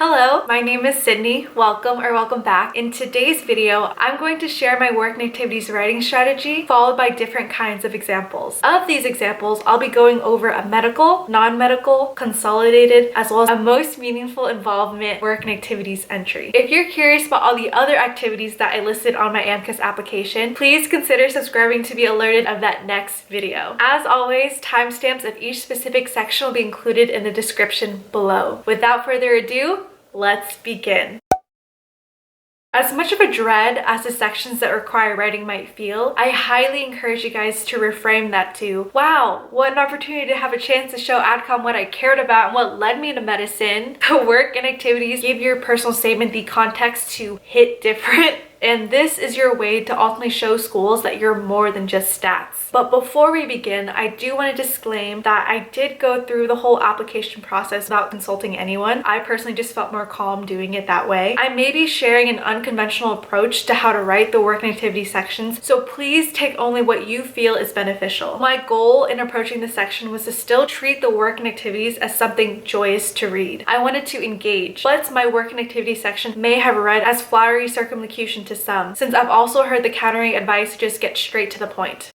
Hello, my name is Sydney. Welcome back. In today's video, I'm going to share my work and activities writing strategy followed by different kinds of examples. Of these examples, I'll be going over a medical, non-medical, consolidated, as well as a most meaningful involvement work and activities entry. If you're curious about all the other activities that I listed on my AMCAS application, please consider subscribing to be alerted of that next video. As always, timestamps of each specific section will be included in the description below. Without further ado, let's begin. As much of a dread as the sections that require writing might feel, I highly encourage you guys to reframe that to, wow, what an opportunity to have a chance to show AdCom what I cared about and what led me to medicine. The work and activities give your personal statement the context to hit different. And this is your way to ultimately show schools that you're more than just stats. But before we begin, I do want to disclaim that I did go through the whole application process without consulting anyone. I personally just felt more calm doing it that way. I may be sharing an unconventional approach to how to write the work and activity sections, so please take only what you feel is beneficial. My goal in approaching this section was to still treat the work and activities as something joyous to read. I wanted to engage, but my work and activity section may have read as flowery circumlocution to some, since I've also heard the countering advice to just get straight to the point.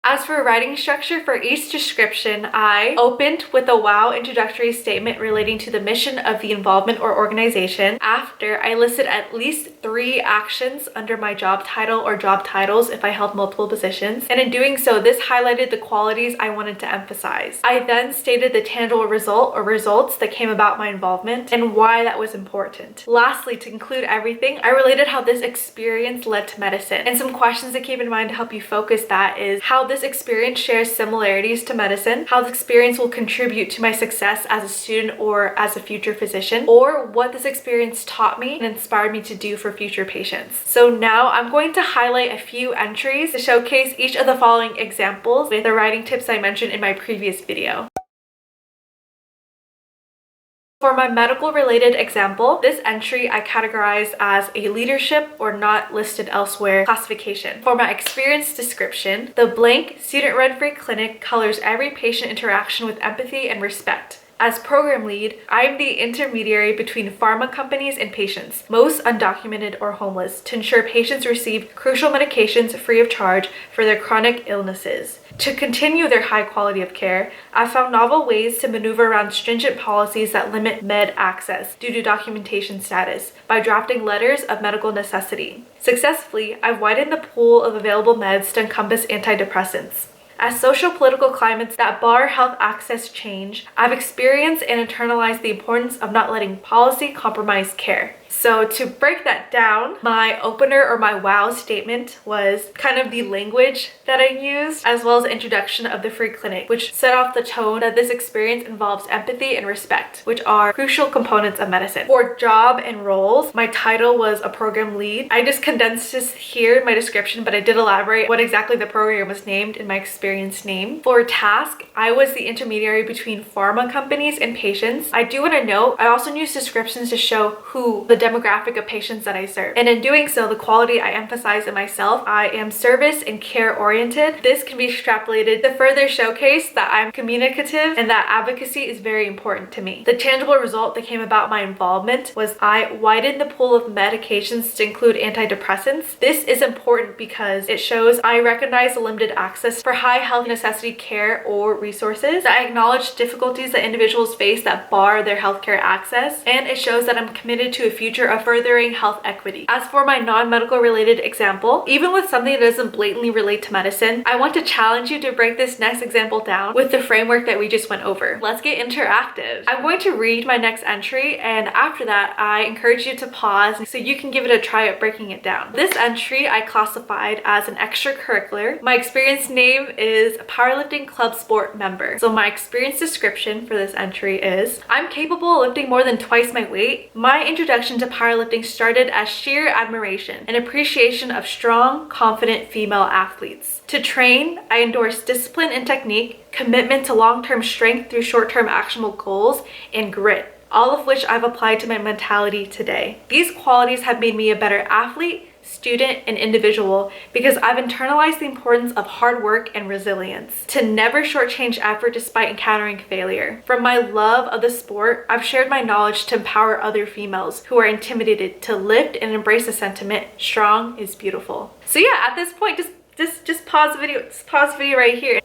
As for writing structure for each description, I opened with a wow introductory statement relating to the mission of the involvement or organization. After, I listed at least 3 actions under my job title or job titles if I held multiple positions. And in doing so, this highlighted the qualities I wanted to emphasize. I then stated the tangible result or results that came about my involvement and why that was important. Lastly, to conclude everything, I related how this experience led to medicine. And some questions to keep in mind to help you focus that is how this experience shares similarities to medicine, how this experience will contribute to my success as a student or as a future physician, or what this experience taught me and inspired me to do for future patients. So now I'm going to highlight a few entries to showcase each of the following examples with the writing tips I mentioned in my previous video. For my medical related example, this entry I categorized as a leadership or not listed elsewhere classification. For my experience description, the blank student-run-free clinic colors every patient interaction with empathy and respect. As program lead, I'm the intermediary between pharma companies and patients, most undocumented or homeless, to ensure patients receive crucial medications free of charge for their chronic illnesses. To continue their high quality of care, I found novel ways to maneuver around stringent policies that limit med access due to documentation status by drafting letters of medical necessity. Successfully, I've widened the pool of available meds to encompass antidepressants. As social-political climates that bar health access change, I've experienced and internalized the importance of not letting policy compromise care. So to break that down, my opener or my wow statement was kind of the language that I used, as well as the introduction of the free clinic, which set off the tone that this experience involves empathy and respect, which are crucial components of medicine. For job and roles, my title was a program lead. I just condensed this here in my description, but I did elaborate what exactly the program was named in my experience name. For task, I was the intermediary between pharma companies and patients. I do want to note, I also used descriptions to show who the demographic of patients that I serve. And in doing so, the quality I emphasize in myself, I am service and care oriented. This can be extrapolated to further showcase that I'm communicative and that advocacy is very important to me. The tangible result that came about my involvement was I widened the pool of medications to include antidepressants. This is important because it shows I recognize the limited access for high health necessity care or resources, that I acknowledge difficulties that individuals face that bar their healthcare access, and it shows that I'm committed to a future of furthering health equity. As for my non-medical related example, even with something that doesn't blatantly relate to medicine, I want to challenge you to break this next example down with the framework that we just went over. Let's get interactive. I'm going to read my next entry, and after that, I encourage you to pause so you can give it a try at breaking it down. This entry I classified as an extracurricular. My experience name is powerlifting club sport member. So my experience description for this entry is, I'm capable of lifting more than twice my weight. My introduction to powerlifting started as sheer admiration and appreciation of strong, confident female athletes. To train, I endorse discipline and technique, commitment to long-term strength through short-term actionable goals, and grit, all of which I've applied to my mentality today. These qualities have made me a better athlete, student, and individual because I've internalized the importance of hard work and resilience, to never shortchange effort despite encountering failure. From my love of the sport, I've shared my knowledge to empower other females who are intimidated to lift and embrace the sentiment, strong is beautiful. So yeah, at this point, just pause the video. Just pause the video right here.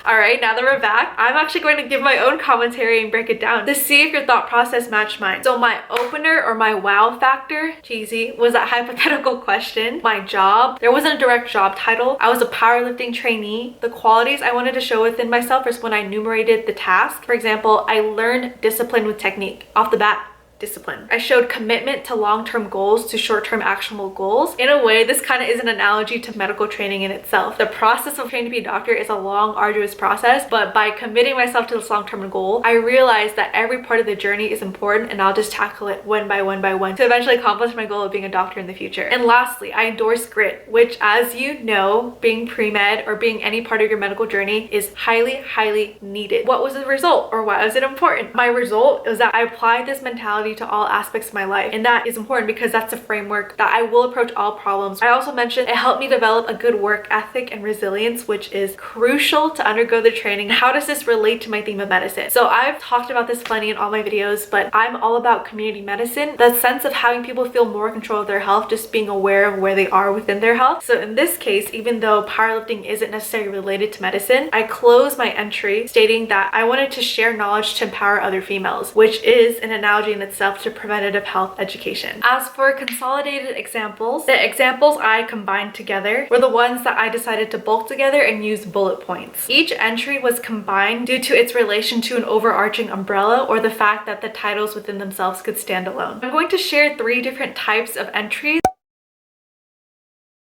Alright, now that we're back, I'm actually going to give my own commentary and break it down to see if your thought process matched mine. So my opener or my wow factor, cheesy, was that hypothetical question. My job, there wasn't a direct job title. I was a powerlifting trainee. The qualities I wanted to show within myself is when I enumerated the task. For example, I learned discipline with technique. Off the bat, discipline. I showed commitment to long-term goals to short-term actionable goals. In a way, this kind of is an analogy to medical training in itself. The process of training to be a doctor is a long, arduous process, but by committing myself to this long-term goal, I realized that every part of the journey is important and I'll just tackle it one by one to eventually accomplish my goal of being a doctor in the future. And lastly, I endorse grit, which, as you know, being pre-med or being any part of your medical journey is highly, highly needed. What was the result, or why was it important? My result is that I applied this mentality to all aspects of my life, and that is important because that's a framework that I will approach all problems. I also mentioned it helped me develop a good work ethic and resilience, which is crucial to undergo the training. How does this relate to my theme of medicine? So I've talked about this plenty in all my videos, but I'm all about community medicine, the sense of having people feel more control of their health, just being aware of where they are within their health. So in this case, even though powerlifting isn't necessarily related to medicine, I closed my entry stating that I wanted to share knowledge to empower other females, which is an analogy in itself to preventative health education. As for consolidated examples, the examples I combined together were the ones that I decided to bulk together and use bullet points. Each entry was combined due to its relation to an overarching umbrella or the fact that the titles within themselves could stand alone. I'm going to share 3 different types of entries.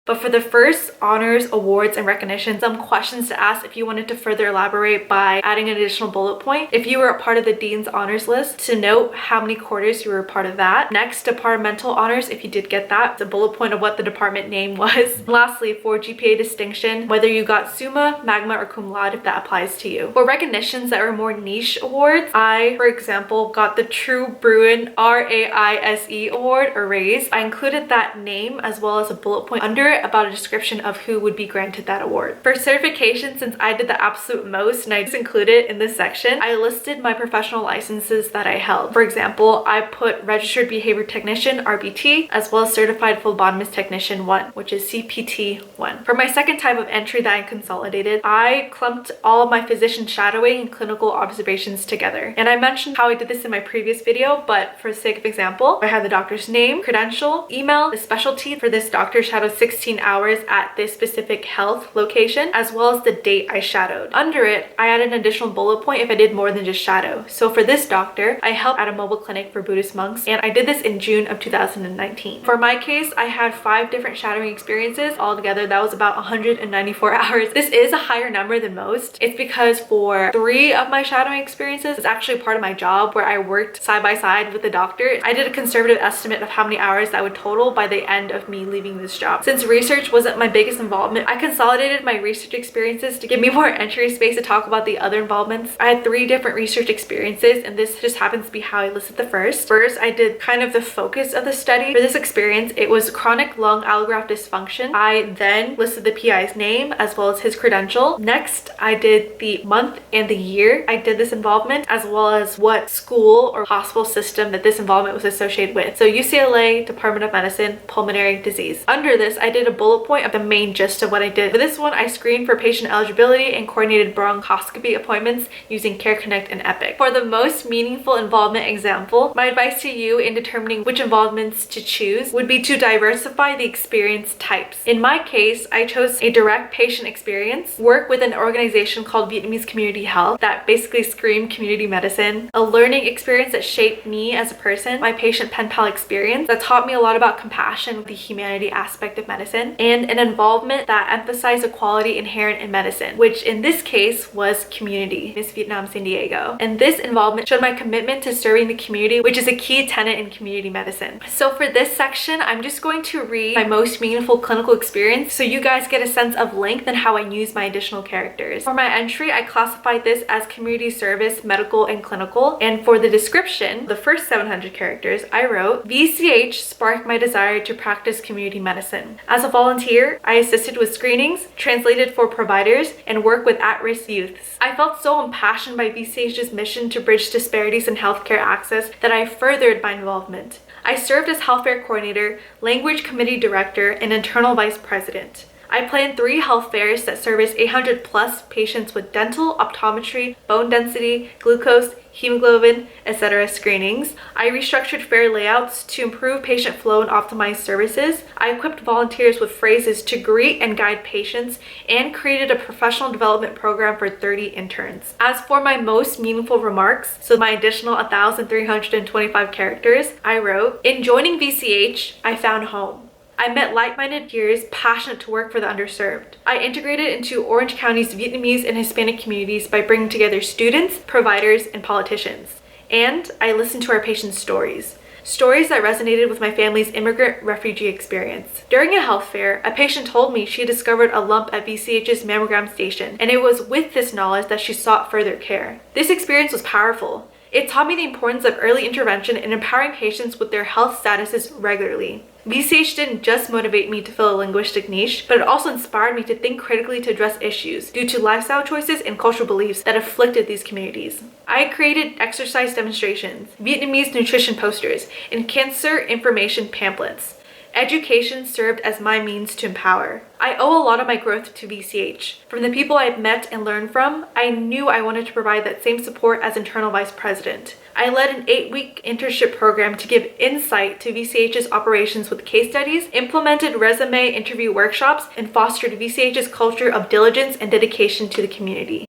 But for the first, honors, awards, and recognition, some questions to ask if you wanted to further elaborate by adding an additional bullet point. If you were a part of the Dean's Honors List, to note how many quarters you were a part of that. Next, departmental honors, if you did get that, it's a bullet point of what the department name was. And lastly, for GPA distinction, whether you got summa, magma, or cum laude, if that applies to you. For recognitions that were more niche awards, I, for example, got the True Bruin RAISE award, or raise. I included that name as well as a bullet point under about a description of who would be granted that award. For certification, since I did the absolute most and I just included it in this section, I listed my professional licenses that I held. For example, I put Registered Behavior Technician, RBT, as well as Certified Phlebotomist Technician 1, which is CPT 1. For my second type of entry that I consolidated, I clumped all of my physician shadowing and clinical observations together. And I mentioned how I did this in my previous video, but for the sake of example, I had the doctor's name, credential, email, the specialty for this doctor shadowed 16 hours at this specific health location, as well as the date I shadowed. Under it, I added an additional bullet point if I did more than just shadow. So for this doctor, I helped at a mobile clinic for Buddhist monks, and I did this in June of 2019. For my case, I had 5 different shadowing experiences. Altogether, that was about 194 hours. This is a higher number than most. It's because for 3 of my shadowing experiences, it's actually part of my job where I worked side by side with the doctor. I did a conservative estimate of how many hours that would total by the end of me leaving this job. Since research wasn't my biggest involvement, I consolidated my research experiences to give me more entry space to talk about the other involvements. I had 3 different research experiences, and this just happens to be how I listed the first. First, I did kind of the focus of the study. For this experience, it was chronic lung allograft dysfunction. I then listed the PI's name as well as his credential. Next, I did the month and the year I did this involvement, as well as what school or hospital system that this involvement was associated with. So UCLA, Department of Medicine, pulmonary disease. Under this, I did a bullet point of the main gist of what I did. For this one, I screened for patient eligibility and coordinated bronchoscopy appointments using CareConnect and Epic. For the most meaningful involvement example, my advice to you in determining which involvements to choose would be to diversify the experience types. In my case, I chose a direct patient experience, work with an organization called Vietnamese Community Health that basically screamed community medicine, a learning experience that shaped me as a person, my patient pen pal experience that taught me a lot about compassion, the humanity aspect of medicine, medicine, and an involvement that emphasized equality inherent in medicine, which in this case was community, Miss Vietnam San Diego. And this involvement showed my commitment to serving the community, which is a key tenet in community medicine. So for this section, I'm just going to read my most meaningful clinical experience so you guys get a sense of length and how I use my additional characters. For my entry, I classified this as community service, medical, and clinical. And for the description, the first 700 characters, I wrote, VCH sparked my desire to practice community medicine. As a volunteer, I assisted with screenings, translated for providers, and worked with at-risk youths. I felt so impassioned by VCH's mission to bridge disparities in healthcare access that I furthered my involvement. I served as health fair coordinator, language committee director, and internal vice president. I planned 3 health fairs that service 800 plus patients with dental, optometry, bone density, glucose, hemoglobin, etc. screenings. I restructured fair layouts to improve patient flow and optimize services. I equipped volunteers with phrases to greet and guide patients, and created a professional development program for 30 interns. As for my most meaningful remarks, so my additional 1,325 characters, I wrote, in joining VCH, I found home. I met like-minded peers passionate to work for the underserved. I integrated into Orange County's Vietnamese and Hispanic communities by bringing together students, providers, and politicians. And I listened to our patients' stories. Stories that resonated with my family's immigrant refugee experience. During a health fair, a patient told me she discovered a lump at VCH's mammogram station, and it was with this knowledge that she sought further care. This experience was powerful. It taught me the importance of early intervention and empowering patients with their health statuses regularly. VCH didn't just motivate me to fill a linguistic niche, but it also inspired me to think critically to address issues due to lifestyle choices and cultural beliefs that afflicted these communities. I created exercise demonstrations, Vietnamese nutrition posters, and cancer information pamphlets. Education served as my means to empower. I owe a lot of my growth to VCH. From the people I've met and learned from, I knew I wanted to provide that same support as internal vice president. I led an 8-week internship program to give insight to VCH's operations with case studies, implemented resume interview workshops, and fostered VCH's culture of diligence and dedication to the community.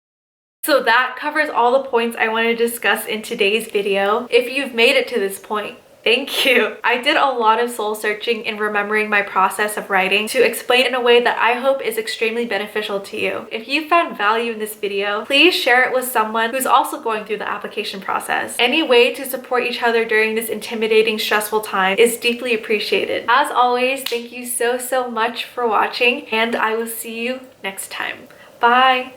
So that covers all the points I wanted to discuss in today's video. If you've made it to this point, thank you. I did a lot of soul searching in remembering my process of writing to explain in a way that I hope is extremely beneficial to you. If you found value in this video, please share it with someone who's also going through the application process. Any way to support each other during this intimidating, stressful time is deeply appreciated. As always, thank you so much for watching, and I will see you next time. Bye.